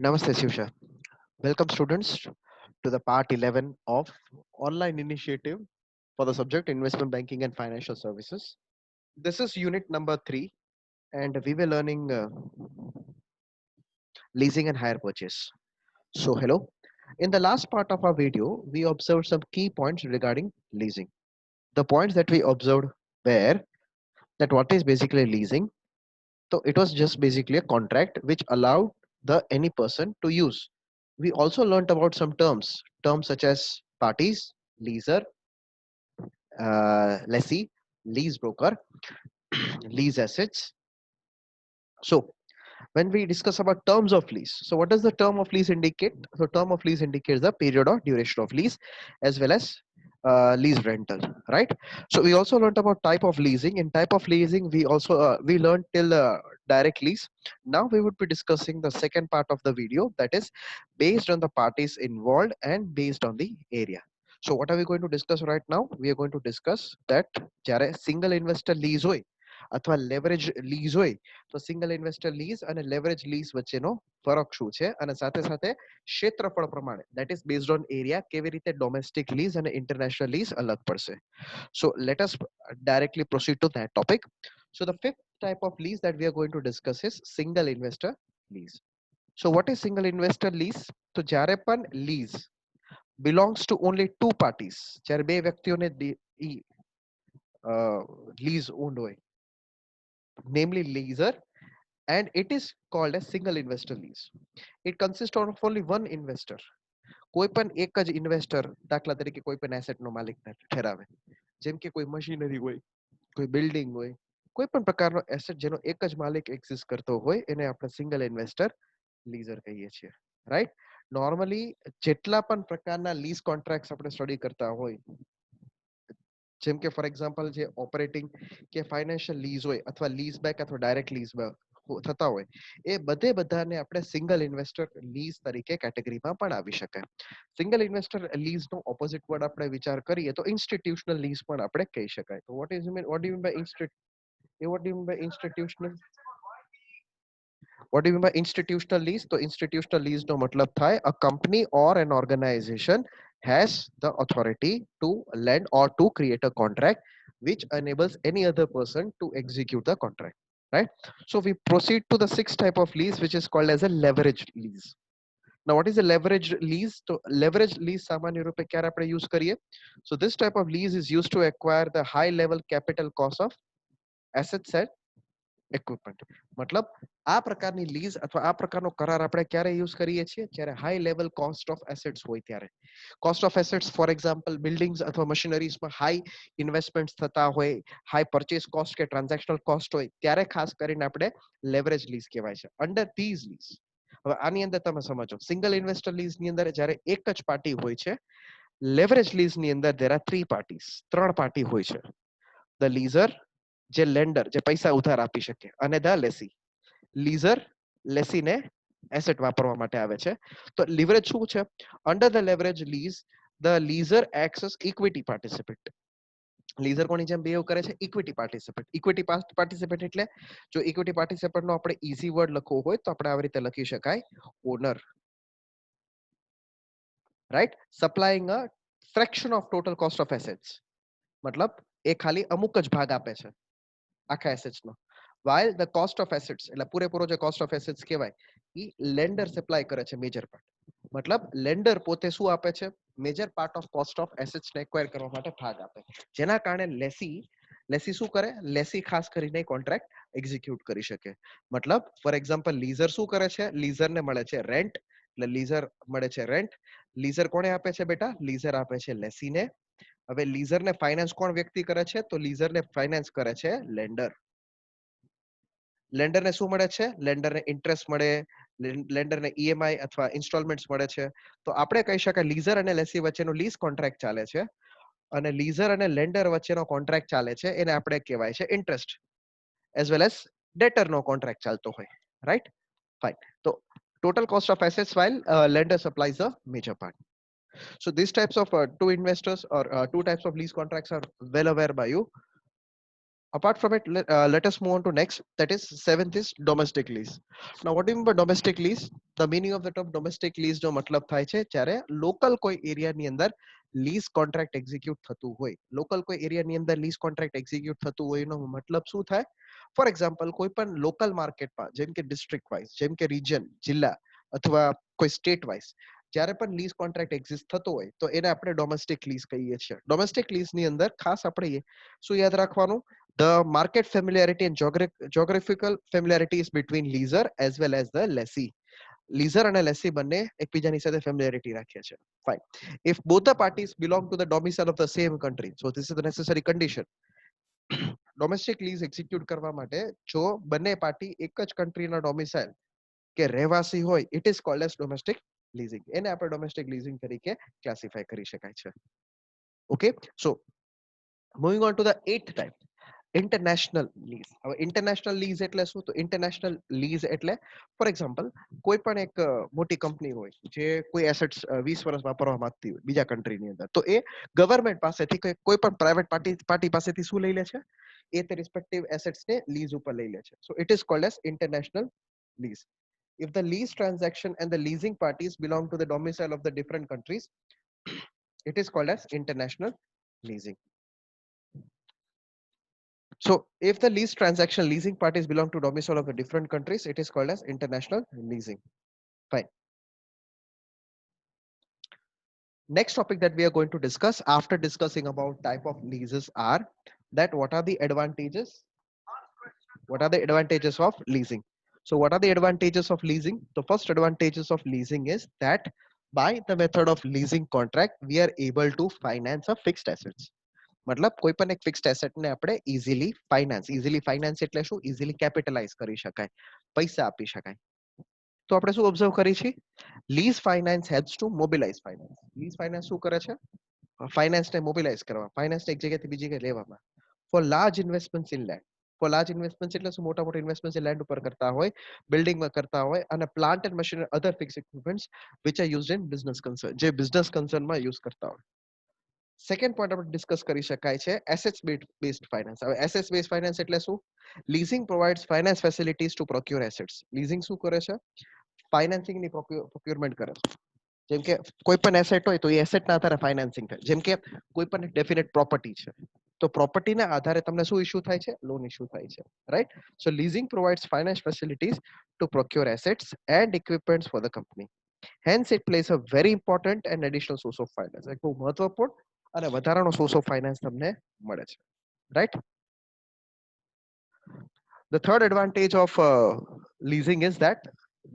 Namaste, Shivsha. Welcome, students, to the part 11 of online initiative for the subject investment banking and financial services. This is unit number 3, and we were learning leasing and hire purchase. So, hello. In the last part of our video, we observed some key points regarding leasing. The points that we observed were that what is basically leasing. So, it was just basically a contract which allowed the any person to use. We also learned about some terms such as parties, leaser, lessee, lease broker, lease assets. So when we discuss about terms of lease, so what does the term of lease indicate? So term of lease indicates the period or duration of lease as well as lease rental, right? So we also learned about type of leasing. In type of leasing, we also we learned till direct lease. Now we would be discussing the second part of the video, that is based on the parties involved and based on the area. So what are we going to discuss right now? We are going to discuss that જ્યારે single investor lease હોય અથવા leverage lease હોય તો single investor lease અને leverage lease વચ્ચેનો ફરક શું છે અને સાથે સાથે ક્ષેત્રફળ પ્રમાણે that is based on area કેવી રીતે ડોમેસ્ટિક લીઝ અને ઇન્ટરનેશનલ લીઝ અલગ પડશે. So let us directly proceed to that topic. So the fifth type of lease that we are going to discuss is single investor lease. So what is single investor lease? તો જ્યારે પણ lease belongs to only two parties, જ્યારે બે વ્યક્તિઓને lease owned હોય, namely leaser, and it is called as single investor lease. It consists of only one investor. કોઈ પણ એક જ ઇન્વેસ્ટર દાખલા તરીકે કોઈ પણ એસેટ નો માલિક ઠરાવે, જેમ કે કોઈ મશીનરી હોય, કોઈ બિલ્ડિંગ હોય, કોઈ પણ પ્રકારનો એસેટ જેનો એક જ માલિક એક્ઝિસ્ટ કરતો હોય એને આપણે સિંગલ ઇન્વેસ્ટર લીઝર કહીએ છીએ, રાઈટ? નોર્મલી જેટલા પણ પ્રકારના લીઝ કોન્ટ્રાક્ટ્સ આપણે સ્ટડી કરતા હોય, જેમ કે ફોર એક્ઝામ્પલ જે ઓપરેટિંગ કે ફાઇનાન્શિયલ લીઝ હોય અથવા લીઝ બેક અથવા ડાયરેક્ટ લીઝ થતા હોય, એ બધાને આપણે સિંગલ ઇન્વેસ્ટર લીઝ તરીકે કેટેગરીમાં પણ આવી શકાય. સિંગલ ઇન્વેસ્ટર લીઝ નો ઓપોઝિટ વર્ડ આપણે વિચાર કરીએ તો ઇન્સ્ટિટ્યુશનલ લીઝ પણ આપણે કહી શકાય. તો what do you mean by institutional? What do you mean by institutional lease? So institutional lease no matlab thai a company or an organization has the authority to lend or to create a contract which enables any other person to execute the contract, right? So we proceed to the sixth type of lease, which is called as a leveraged lease. Now what is a leveraged lease? So leveraged lease સામાન્ય રૂપે ક્યારે આપણે use કરીએ? So this type of lease is used to acquire the high level capital cost of assets and equipment. મતલબ આ પ્રકારની lease અથવા આ પ્રકારનો કરાર આપણે ક્યારે યુઝ કરીએ છીએ? જ્યારે high level cost of assets હોય ત્યારે. Cost of assets for example buildings અથવા મશીનરીઝમાં હાઈ ઇન્વેસ્ટમેન્ટ્સ થતા હોય, હાઈ પરચેસ કોસ્ટ કે ટ્રાન્ઝેક્શનલ કોસ્ટ હોય, ત્યારે ખાસ કરીને આપણે લેવરેજ લીઝ કહેવાય છે. અંડર ધીઝ લીઝ, હવે આની અંદર તમે સમજો, સિંગલ ઇન્વેસ્ટર લીઝ ની અંદર જ્યારે એક જ પાર્ટી હોય છે, લેવરેજ લીઝ ની અંદર there are three parties, ત્રણ પાર્ટી હોય છે. ધ લીઝર, જે લેન્ડર, જે પૈસા ઉધાર આપી શકે, અને ધ લેસી. લીઝર લેસીને એસેટ વાપરવા માટે આવે છે. તો લીવરેજ શું છે? Under the leverage lease the lessor acts as equity participant. Lessor કોની જેમ બિહેવ કરે છે? Equity participant. ઇક્વિટી પાર્ટિસિપેન્ટ એટલે જો ઇક્વિટી પાર્ટિસિપેન્ટ નો આપણે ઈઝી વર્ડ લખવો હોય તો આપણે આવી રીતે લખી શકાય, owner, right? Supplying a fraction of total cost of assets. મતલબ એ ખાલી અમુક જ ભાગ આપે છે આખા એસેટ્સ નો. while the cost of assets, એટલે પૂરેપૂરો જે cost of assets કહેવાય, ઈ લેન્ડર સપ્લાય કરે છે મેજર પાર્ટ. મતલબ લેન્ડર પોતે શું આપે છે? Major part of cost of assets ને એક્વાયર કરવા માટે ભાગ આપે, જેના કારણે લેસી શું કરે? લેસી ખાસ કરીને કોન્ટ્રાક્ટ એક્ઝિક્યુટ કરી શકે. મતલબ ફોર એક્ઝામ્પલ લીઝર શું કરે છે? લીઝર ને મળે છે રેન્ટ, એટલે લીઝર મળે છે રેન્ટ. લીઝર કોને આપે છે બેટા? લીઝર આપે છે લેસીને. હવે લીઝર ને ફાઇનાન્સ કોણ વ્યક્તિ કરે છે? તો લીઝર ને ફાઇનાન્સ કરે છે લેન્ડર. લેન્ડર ને શું મળે છે? લેન્ડર ને ઇન્ટરેસ્ટ મળે, લેન્ડર ને ઈએમઆઈ અથવા ઇન્સ્ટોલમેન્ટ્સ મળે છે. તો આપણે કહી શકાય લીઝર અને લેસી વચ્ચેનો લીઝ કોન્ટ્રાક્ટ ચાલે છે, અને લીઝર અને લેન્ડર વચ્ચેનો કોન્ટ્રાક્ટ ચાલે છે એને આપણે કહેવાય છે interest, as well as debtor નો કોન્ટ્રાક્ટ ચાલતો હોય, રાઈટ? ફાઇન. તો total cost of assets while lender supplies a major part. So these types of two investors or two types of lease contracts are well aware by you. Apart from it, let us move on to next, that is seventh is domestic lease. Now what do you mean by domestic lease? The meaning of the term domestic lease નો મતલબ થાય છે જ્યારે local કોઈ એરિયાની અંદર lease contract execute થતું હોય. લોકલ કોઈ એરિયાની અંદર લીઝ કોન્ટ્રાક્ટ એક્ઝિક્યુટ થતું હોય એનો મતલબ શું થાય? ફોર એક્ઝામ્પલ કોઈ પણ લોકલ માર્કેટમાં જેમ કે ડિસ્ટ્રિક્ટ વાઇઝ, જેમ કે રિજન, જિલ્લા અથવા કોઈ સ્ટેટ વાઇઝ જ્યારે પણ લીઝ કોન્ટ્રાક્ટ એક્ઝિસ્ટ થતો હોય તો એને આપણે ડોમેસ્ટિક લીઝ કહીએ છીએ. ડોમેસ્ટિક લીઝની અંદર ખાસ આપણે શું યાદ રાખવાનું? The market familiarity and geographical familiarity is between leaser as well as the lessee. Leaser and lessee બંને એકબીજાની સાથે familiarity રાખે છે. Fine. If both the parties belong to the domicile of the same country, so this is the necessary condition. Domestic lease execute કરવા માટે જો બંને party એક જ કન્ટ્રીના ડોમિસાઇલ કે રહેવાસી હોય, it is called as domestic leasing. એને આપણે ડોમેસ્ટિક લીઝિંગ તરીકે ક્લાસિફાય કરી શકાય છે. Okay, so moving on to the 8th type, international lease. હવે ઇન્ટરનેશનલ લીઝ એટલે શું? તો ઇન્ટરનેશનલ લીઝ એટલે ફોર એક્ઝામ્પલ કોઈ પણ એક મોટી કંપની હોય જે કોઈ એસેટ્સ 20 વર્ષ વાપરવા માંગતી હોય બીજા કન્ટ્રીની અંદર, તો એ ગવર્મેન્ટ પાસેથી કોઈ પણ પ્રાઇવેટ પાર્ટી પાસેથી શું લઈ લે છે? એ તે રિસ્પેક્ટિવ એસેટ્સ ને લીઝ ઉપર લઈ લે છે. So it is called as international lease. If the lease transaction and the leasing parties belong to the domicile of the different countries, it is called as international leasing. So if the lease transaction leasing parties belong to domicile of the different countries, it is called as international leasing. Fine. Next topic that we are going to discuss after discussing about type of leases are that what are the advantages? What are the advantages of leasing? So what are the advantages of leasing? The first advantages of leasing is that by the method of leasing contract, we are able to finance a fixed assets. મતલબ કોઈ પણ એક fixed એસેટને આપણે easily finance એટલે શું? Easily capitalise કરી શકાય, પૈસા આપી શકાય. તો આપણે શું ઓબ્ઝર્વ કરી છે? Lease finance helps to mobilise finance. Lease finance શું કરે છે? ફાઇનાન્સને મોબિલાઇઝ કરવા, ફાઇનાન્સને એક જગ્યાએથી બીજી જગ્યાએ લેવામાં. For large investments in land. For large investments એટલે શું? મોટા મોટા ઇન્વેસ્ટમેન્ટ્સ લેન્ડ ઉપર કરતા હોય, બિલ્ડિંગમાં કરતા હોય, અને plant and machinery other fix equipments which are used in business concern, જે બિઝનેસ કન્સર્નમાં યુઝ કરતા હોય. સેકન્ડ પોઈન્ટ આપણે ડિસ્કસ કરી શકાય છે એસેટ્સ બેઝડ ફાઇનાન્સ. હવે એસેટ્સ બેઝડ ફાઇનાન્સ એટલે શું? Leasing provides finance facilities to procure assets. Leasing શું કરે છે? ફાઇનાન્સિંગની પ્રોક્યોરમેન્ટ કરે છે. જેમ કે કોઈ પણ એસેટ હોય તો એ એસેટના આધારે ફાઇનાન્સિંગ થાય. જેમ કે કોઈ પણ ડેફિનેટ પ્રોપર્ટી છે તો પ્રોપર્ટીના આધારે તમને શું ઇશ્યુ થાય છે? લોન ઇશ્યુ થાય છે, right? So leasing provides finance facilities to procure assets and equipments for the company. Hence it place a very important and additional source of finance. એક બહુ મહત્વપૂર્ણ અને વધારાનો સોર્સ ઓફ ફાઇનાન્સ તમને મળે છે, right? The third advantage of leasing is that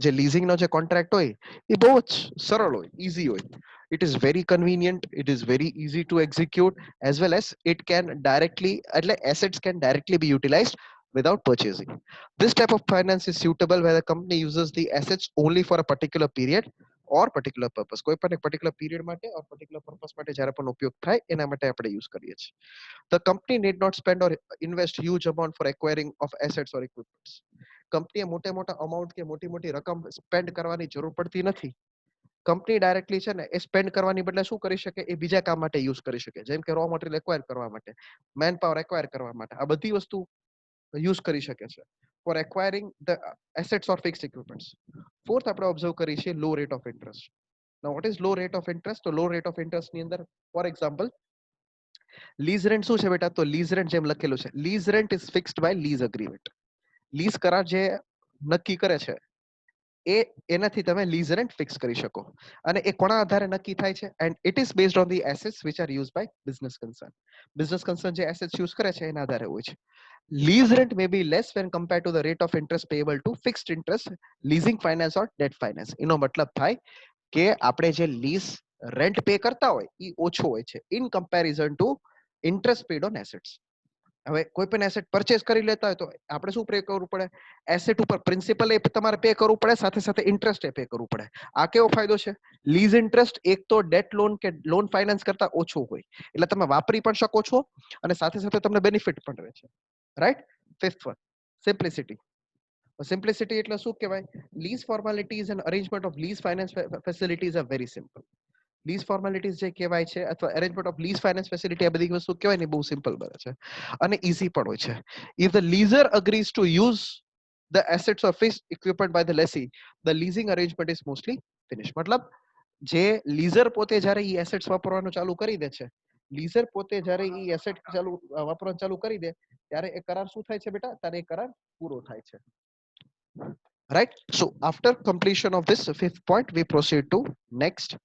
જે leasing નો જે કોન્ટ્રાક્ટ હોય એ બહુ જ સરળ હોય, ઈઝી હોય. It is very convenient, it is very easy to execute, as well as it can directly, એટલે assets can directly be utilized without purchasing. This type of finance is suitable where the company uses the assets only for a particular period or particular purpose. કોઈ પણ એક particular period માટે or particular purpose માટે જ્યારે પણ ઉપયોગ થાય એના માટે આપણે યુઝ કરીએ છીએ. The company need not spend or invest huge amount for acquiring of assets or equipments. કંપનીએ મોટા અમાઉન્ટ કે મોટી રકમ સ્પેન્ડ કરવાની જરૂર પડતી નથી. કંપની ડાયરેક્ટલી છે ને એ સ્પેન્ડ કરવાની બદલે શું કરી શકે? એ બીજા કામ માટે યુઝ કરી શકે. જેમ કે રો મટીરિયલ એક્વાયર કરવા માટે, મેન પાવર એક્વાયર કરવા માટે, આ બધી વસ્તુ યુઝ કરી શકે છે for acquiring the assets or fixed equipments. Fourth આપણે ઓબ્ઝર્વ કરીએ છીએ low rate of interest. Now what is low rate of interest? તો લો રેટ ઓફ ઇન્ટરેસ્ટ ની અંદર ફોર એક્ઝામ્પલ લીઝ રેન્ટ શું છે બેટા? તો લીઝ રેન્ટ જેમ લખેલું છે, lease rent is fixed by lease agreement. Lease કરાર જે નક્કી કરે છે એ એનાથી તમે લીઝ રેન્ટ ફિક્સ કરી શકો. અને એ કોના આધારે નક્કી થાય છે? And it is based on the assets which are use by business concern. Business concern જે એસેટ્સ યુઝ કરે છે એના આધારે હોય છે. Lease rent may be less when compared to the rate of interest payable to fixed interest leasing finance or debt finance. એનો મતલબ થાય કે આપણે જે લીઝ રેન્ટ પે કરતા હોય એ ઓછો હોય છે in comparison to interest paid on assets. હવે કોઈ પણ એસેટ પરચેસ કરી લેતા હોય તો આપણે શું પે કરવું પડે? એસેટ ઉપર પ્રિન્સિપલ એ તમારે પે કરવું પડે, સાથે સાથે ઇન્ટરેસ્ટ એ પે કરવું પડે. આ કેવો ફાયદો છે? લીઝ ઇન્ટરેસ્ટ એક તો ડેટ લોન કે લોન ફાઇનાન્સ કરતા ઓછો હોય, એટલે તમે વાપરી પણ શકો છો અને સાથે સાથે તમને બેનિફિટ પણ રહે છે, right? Fifth one, simplicity. Simplicity એટલે શું કહેવાય? Lease formalities and arrangement of lease finance facilities are very simple. Lease formalities જે કહેવાય છે અથવા arrangement of lease finance facility, આ બધી વસ્તુ કહેવાય ને બહુ સિમ્પલ બને છે અને ઈઝી પણ હોય છે. If the lessor agrees to use the assets or fixed equipment by the lessee, the leasing arrangement is mostly finished. मतलब જે લીઝર પોતે જ્યારે ઈ એસેટ્સ વાપરવાનું ચાલુ કરી દે છે, લીઝર પોતે જ્યારે ઈ એસેટ ચાલુ વાપરવાનું ચાલુ કરી દે ત્યારે એ કરાર શું થાય છે બેટા? ત્યારે એ કરાર પૂરો થાય છે. Right? So after completion of this fifth point, we proceed to next.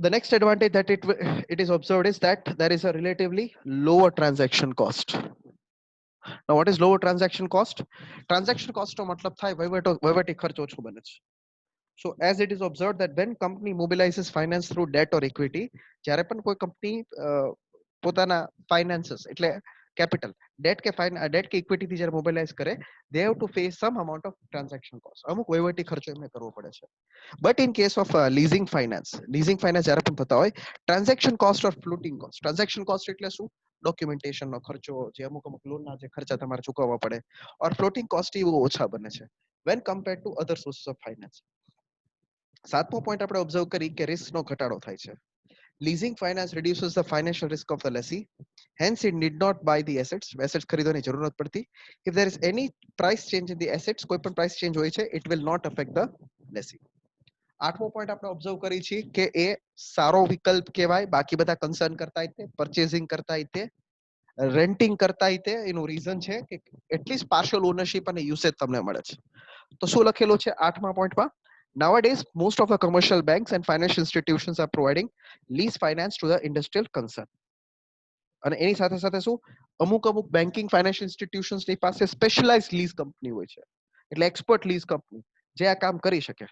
The next advantage that it is observed is that there is a relatively lower transaction cost. Now what is lower transaction cost? Transaction cost નો મતલબ થાય વહીવટી ખર્ચ ઓછો બને છે. So as it is observed that when company mobilizes finance through debt or equity, જ્યારે પણ કોઈ કંપની પોતાના finances એટલે capital debt કે equity થી જ્યારે mobilize કરે, they have to face some amount of transaction cost. અમુક વહીવટી ખર્ચો એમને કરવો પડે છે. But in case of leasing finance જ્યારે પણ થતા હોય, transaction cost or floating cost. Transaction cost એટલે શું? ડોક્યુમેન્ટેશન નો ખર્ચો, જે અમુક લોન ના જે ખર્ચા તમારે ચૂકવવા પડે, or floating cost એ ઓછા બને છે when compared to other sources of finance. સાતમો પોઈન્ટ આપણે ઓબ્ઝર્વ કરી કે રિસ્ક નો ઘટાડો થાય છે. Leasing finance reduces the financial risk of the lessee. Hence, it need not buy the assets. Assets ખરીદવાની જરૂર નથી પડતી. If there is any price change in the assets, કોઈ પણ price change હોય છે, it will not affect the lessee. આઠમો point આપણે ઓબ્ઝર્વ કરી છે કે એ સારો વિકલ્પ કહેવાય. બાકી બધા કન્સર્ન કરતા હોય, પર્ચેસિંગ કરતા હોય, રેન્ટિંગ કરતા હોય, એનું રીઝન છે કે એટલીસ્ટ પાર્શિયલ ઓનરશિપ અને યુસેજ તમને મળે છે. તો શું લખેલું છે આઠમા પોઈન્ટમાં? Nowadays, most of the commercial banks and financial institutions are providing lease finance to the industrial concern. અને એની સાથે સાથે શું, અમુક બેન્કિંગ ફાઇનાન્શિયલ ઇન્સ્ટિટ્યુશન્સ ની પાસે સ્પેશિયલાઇઝ્ડ લીઝ કંપની હોય છે, એટલે એક્સપર્ટ લીઝ કંપની જે આ કામ કરી શકે.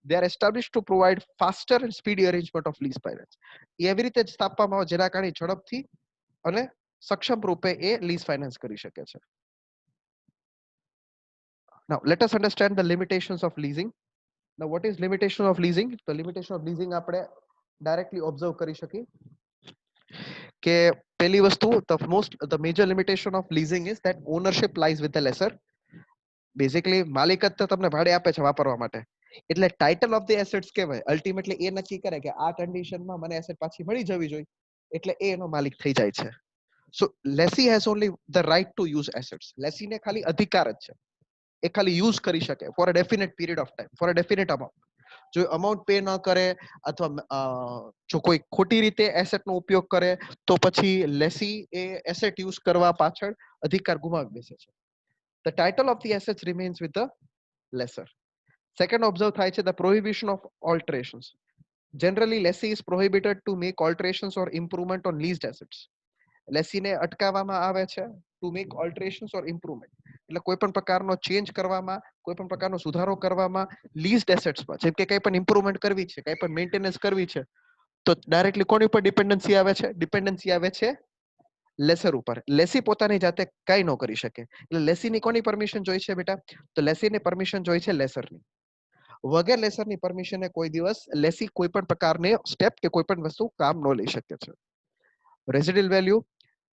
They are established to provide faster and speedy arrangement of lease finance. એવી રીતે જ સ્થાપવામાં આવે જેના કારણે ઝડપથી અને સક્ષમ રૂપે એ લીઝ ફાઇનાન્સ કરી શકે છે. Now let us understand the limitations of leasing. Now what is limitation of leasing? The limitation of leasing આપણે directly observe કરી શકીએ કે પહેલી વસ્તુ, the major limitation of leasing is that ownership lies with the lessor. Basically માલિકત તો તમને ભાડે આપે છે વાપરવા માટે, એટલે ટાઇટલ ઓફ ધ એસેટ્સ કહેવાય. અલ્ટિમેટલી એ નક્કી કરે કે આ કન્ડિશનમાં મને એસેટ પાછી મળી જવી જોઈએ, એટલે એ એનો માલિક થઈ જાય છે. So lessee has only the right to use assets. લેસીને ખાલી અધિકાર જ છે, એ ખાલી યુઝ કરી શકે for a definite period of time, for a definite amount. જો અમાઉન્ટ પે ન કરે અથવા જો કોઈ ખોટી રીતે એસેટનો ઉપયોગ કરે તો પછી લેસી એ એસેટ યુઝ કરવા પાછળ અધિકાર ગુમાવી બેસે છે. The title of the assets remains with the lessor. Second observe થાય છે the prohibition of alterations. Generally, lessee is prohibited to make alterations or improvement on leased assets. લેસીને અટકાવવામાં આવે છે to make alterations or improvement. એટલે કોઈ પણ પ્રકારનો change કરવામાં, કોઈ પણ પ્રકારનો સુધારો કરવામાં લીઝડ એસેટ્સમાં, જેમ કે કંઈ પણ ઇમ્પ્રુવમેન્ટ કરવી છે, કંઈ પણ મેન્ટેનન્સ કરવી છે, તો ડાયરેક્ટલી કોની ઉપર ડિપેન્ડન્સી આવે છે? ડિપેન્ડન્સી આવે છે લેસર ઉપર. લેસી પોતાની જાતે કઈ ન કરી શકે, એટલે લેસીની કોની પરમિશન જોઈ છે બેટા? તો લેસીની પરમિશન જોઈ છે લેસરની. વગર લેસરની પરમિશને કોઈ દિવસ લેસી કોઈ પણ પ્રકારની સ્ટેપ કે કોઈ પણ વસ્તુ કામ ન લઈ શકે છે. Residual value.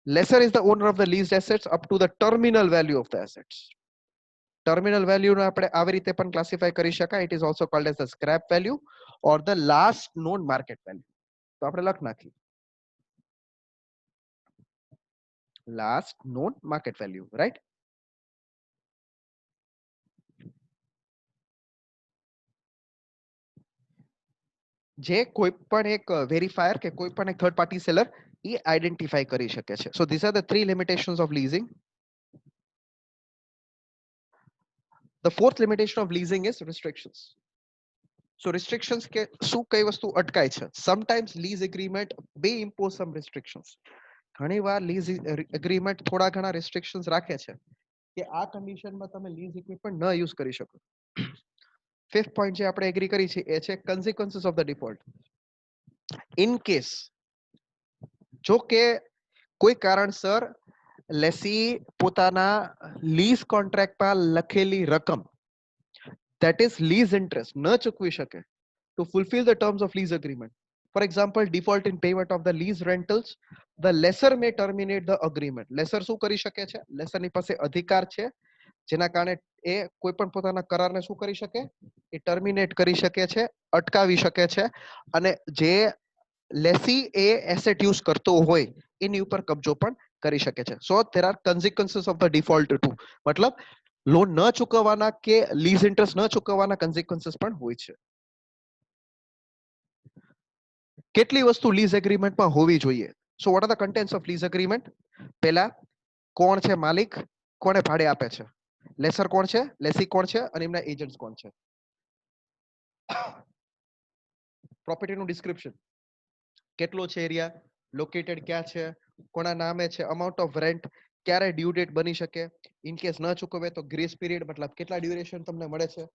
Lessor is the owner of the leased assets up to the terminal value of the assets. Terminal value ને આપણે આવી રીતે પણ ક્લાસિફાય કરી શકાય. It is also called as the scrap value or the last known market value. તો આપણે લખ નાખી last known market value, right? જે કોઈ પણ એક વેરીફાયર કે કોઈ પણ એક થર્ડ પાર્ટી સેલર એ આઈડેન્ટિફાઈ કરી શકે છે. So these are the three limitations of leasing. The fourth limitation of leasing is restrictions. So restrictions કે શું કઈ વસ્તુ અટકાય છે? Sometimes lease agreement may impose some restrictions. ઘણીવાર lease agreement થોડા ઘણા restrictions રાખે છે કે આ કન્ડિશનમાં તમે lease equipment ન યુઝ કરી શકો. ફિફ્થ પોઈન્ટ જે આપણે એગ્રી કરી છે એ છે consequences of the default. In case જો કે કોઈ કારણસર લેસી પોતાના લીઝ કોન્ટ્રાક્ટમાં લખેલી રકમ, that is lease interest, ન ચૂકવી શકે to fulfill the terms of lease agreement. For example, default in payment of the lease rentals, the lessor may terminate the agreement. Lessor શું કરી શકે છે? લેસરની પાસે અધિકાર છે જેના કારણે એ કોઈ પણ પોતાના કરારને શું કરી શકે? એ ટર્મિનેટ કરી શકે છે, અટકાવી શકે છે, અને જે લેસી એ એસેટ યુઝ કરતો હોય એની ઉપર કબજો પણ કરી શકે છે. સો there are consequences of the default too. મતલબ લોન ન ચૂકવવાના કે લીઝ ઇન્ટરેસ્ટ ન ચૂકવવાના consequences પણ હોય છે. કેટલી વસ્તુ લીઝ એગ્રીમેન્ટમાં હોવી જોઈએ? So what are the contents of lease agreement? પહેલા, કોણ છે માલિક, કોને ભાડે આપે છે, લેસર કોણ છે, લેસી કોણ છે, અને એમના એજન્ટ્સ કોણ છે. પ્રોપર્ટીનું ડિસ્ક્રિપ્શન, કેટલો છે એરિયા, લોકેટેડ ક્યાં છે, કોના નામે છે, અમાઉન્ટ ઓફ રેન્ટ, ક્યારે ડ્યુ ડેટ બની શકે, ઇન કેસ ન ચૂકવે તો ગ્રેસ પીરિયડ મતલબ કેટલા ડ્યુરેશન તમને મળે છે,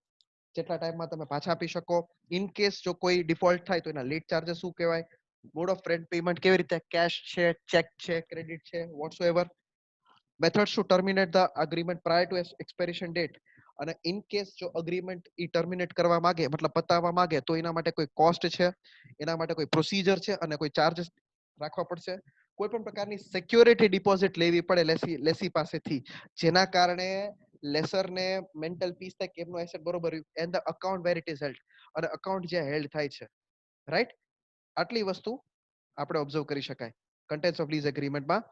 કેટલા ટાઈમમાં તમે પાછા આપી શકો, ઇન કેસ જો કોઈ ડિફોલ્ટ થાય તો એના લેટ ચાર્जेस શું કહેવાય, મોડ ઓફ રેન્ટ પેમેન્ટ કેવી રીતે, કેશ છે, ચેક છે, ક્રેડિટ છે, whatsoever, methods to terminate the agreement prior to expiration date, અને ઇન કેસ જો અગ્રીમેન્ટ ઈ ટર્મિનેટ કરવા માંગે મતલબ પતાવવા માંગે તો એના માટે કોઈ કોસ્ટ છે, એના માટે કોઈ પ્રોસીજર છે અને કોઈ ચાર્जेस રાખવા પડશે. કોઈ પણ પ્રકારની સિક્યોરિટી ડિપોઝિટ લેવી પડે લેસી પાસેથી, જેના કારણે લેસરને મેન્ટલ પીસ થાય કે એમનો એસેટ બરોબર and the account where it is held, અને અકાઉન્ટ જે હેલ્ડ થાય છે, રાઈટ. આટલી વસ્તુ આપણે ઓબ્ઝર્વ કરી શકાય કન્ટેન્ટ્સ ઓફ લીઝ એગ્રીમેન્ટમાં.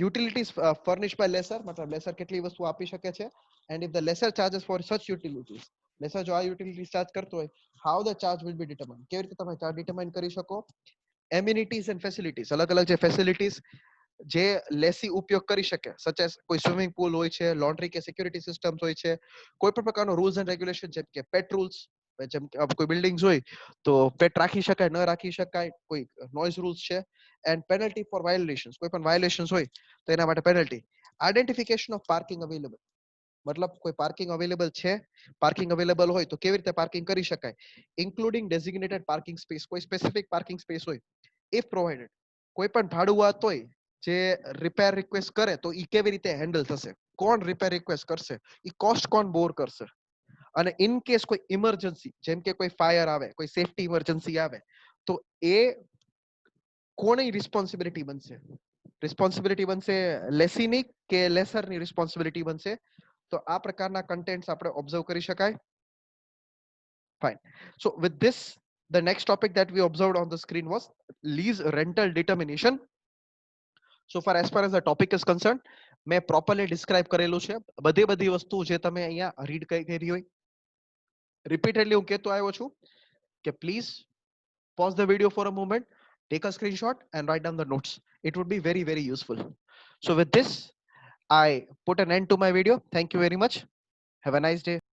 યુટિલિટીઝ ફર્નિશ બાય લેસર, મતલબ લેસર કેટલી વસ્તુ આપી શકે છે, and if the lessor charges for such utilities, lessor જો આ યુટિલિટીઝ ચાર્જ કરતો હોય, how the charge will be determined, કેવી રીતે તમે ચાર્જ ડિટરમાઇન કરી શકો. એમ્યુનિટીઝ એન્ડ ફેસિલિટીઝ, અલગ અલગ જે ફેસિલિટીઝ જે લેસી ઉપયોગ કરી શકે, સચ એઝ કોઈ સ્વિમિંગ પુલ હોય છે, લોન્ડ્રી કે સિક્યુરિટી સિસ્ટમ્સ હોય છે, કોઈ પણ પ્રકારનો રૂલ્સ એન્ડ રેગ્યુલેશન જેમ કે પેટ રૂલ્સ, જેમ કે કોઈ બિલ્ડિંગ્સ હોય તો પેટ રાખી શકાય ન રાખી શકાય, કોઈ નોઇઝ રૂલ્સ છે, એન્ડ પેનલ્ટી ફોર વાયોલેશન્સ, કોઈ પણ વાયોલેશન્સ હોય તો એના માટે penalty. Identification of parking available, મતલબ કોઈ પાર્કિંગ અવેલેબલ છે, પાર્કિંગ અવેલેબલ હોય તો કેવી રીતે પાર્કિંગ કરી શકાય, ઇન્ક્લુડિંગ ડેઝિગ્નેટેડ પાર્કિંગ સ્પેસ, કોઈ સ્પેસિફિક પાર્કિંગ સ્પેસ હોય ઇફ પ્રોવાઇડેડ. કોઈ પણ ભાડુઆત હોય જે રિપેર રિક્વેસ્ટ કરે તો ઈ કેવી રીતે હેન્ડલ થશે, કોણ રિપેર રિક્વેસ્ટ કરશે, ઈ કોસ્ટ કોણ બોર કરશે, અને ઇન કેસ કોઈ ઇમરજન્સી જેમ કે કોઈ ફાયર આવે, કોઈ સેફટી ઇમરજન્સી આવે તો એ કોની રિસ્પોન્સિબિલિટી બનશે, રિસ્પોન્સિબિલિટી બનશે લેસીની કે લેસરની રિસ્પોન્સિબિલિટી બનશે. તો આ પ્રકારના કન્ટેન્ટ્સ આપણે ઓબ્ઝર્વ કરી શકાય. Fine. So with this, the next topic that we observed on the screen was lease rental determination. So far as the topic is concerned, મેં પ્રોપરલી ડિસ્ક્રાઇબ કરેલું છે બધી વસ્તુ જે તમે અહીંયા રીડ કરી હોય. રિપીટેડલી હું કહેતો આવ્યો છું કે please pause the video for a moment, take a screenshot and write down the notes. It would be very, very useful. So with this, I put an end to my video. Thank you very much. Have a nice day.